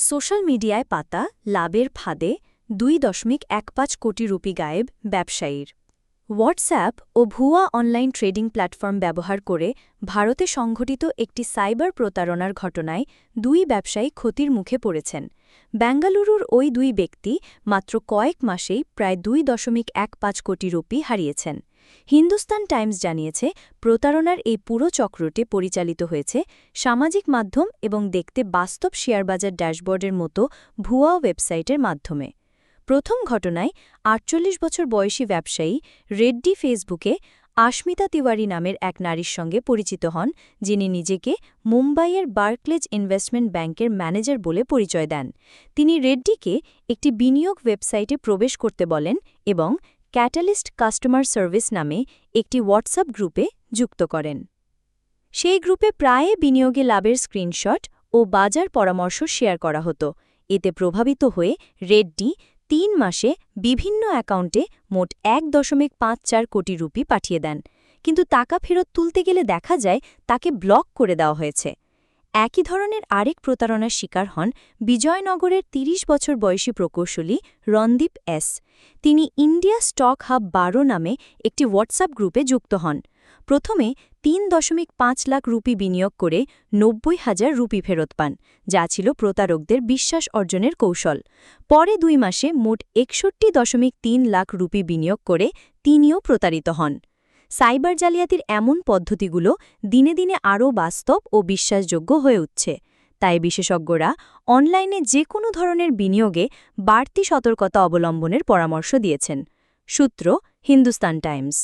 Social মিডিয়ায় পাতা লাভের ফাঁদে 2.15 কোটি রুপি গায়েব ব্যবসায়ীর। হোয়াটসঅ্যাপ ও ভুয়া অনলাইন ট্রেডিং প্ল্যাটফর্ম ব্যবহার করে ভারতে সংঘটিত একটি সাইবার প্রতারণার ঘটনায় 2 ব্যবসায়ী ক্ষতির মুখে পড়েছেন। বেঙ্গালুরুর ওই 2 ব্যক্তি মাত্র কয়েক মাসেই প্রায় 2.15 কোটি রুপি হারিয়েছেন। হিন্দুস্তান টাইমস জানিয়েছে, প্রতারণার এই পুরো চক্রটি পরিচালিত হয়েছে সামাজিক মাধ্যম এবং দেখতে বাস্তব শেয়ারবাজার ড্যাশবোর্ডের মতো ভুয়া ওয়েবসাইটের মাধ্যমে। প্রথম ঘটনায় 48 বছর বয়সী ব্যবসায়ী রেড্ডি ফেসবুকে আশমিতা তিওয়ারি নামের এক নারীর সঙ্গে পরিচিত হন, যিনি নিজেকে মুম্বাইয়ের বার্কলেজ ইনভেস্টমেন্ট ব্যাংকের ম্যানেজার বলে পরিচয় দেন। তিনি রেড্ডিকে একটি বিনিয়োগ ওয়েবসাইটে প্রবেশ করতে বলেন এবং ক্যাটালিস্ট কাস্টমার সার্ভিস নামে একটি হোয়াটসঅ্যাপ গ্রুপে যুক্ত করেন। সেই গ্রুপে প্রায় বিনিয়োগে লাভের স্ক্রিনশট ও বাজার পরামর্শ শেয়ার করা হতো। এতে প্রভাবিত হয়ে রেড্ডি 3 মাসে বিভিন্ন অ্যাকাউন্টে মোট 1.54 কোটি রুপি পাঠিয়ে দেন, কিন্তু টাকা ফেরত তুলতে গেলে দেখা যায় তাকে ব্লক করে দেওয়া হয়েছে। একই ধরনের আরেক প্রতারণার শিকার হন বিজয়নগরের 30 বছর বয়সী প্রকৌশলী রণদীপ এস। তিনি ইন্ডিয়া স্টক হাব 12 নামে একটি হোয়াটসঅ্যাপ গ্রুপে যুক্ত হন। প্রথমে 3.5 লাখ রুপি বিনিয়োগ করে 90,000 রুপি ফেরত পান, যা ছিল প্রতারকদের বিশ্বাস অর্জনের কৌশল। পরে 2 মাসে মোট 61.3 লাখ রুপি বিনিয়োগ করে তিনিও প্রতারিত হন। সাইবার জালিয়াতির এমন পদ্ধতিগুলো দিনে দিনে আরও বাস্তব ও বিশ্বাসযোগ্য হয়ে উঠছে। তাই বিশেষজ্ঞরা অনলাইনে যে কোনো ধরনের বিনিয়োগে বাড়তি সতর্কতা অবলম্বনের পরামর্শ দিয়েছেন। সূত্র হিন্দুস্তান টাইমস।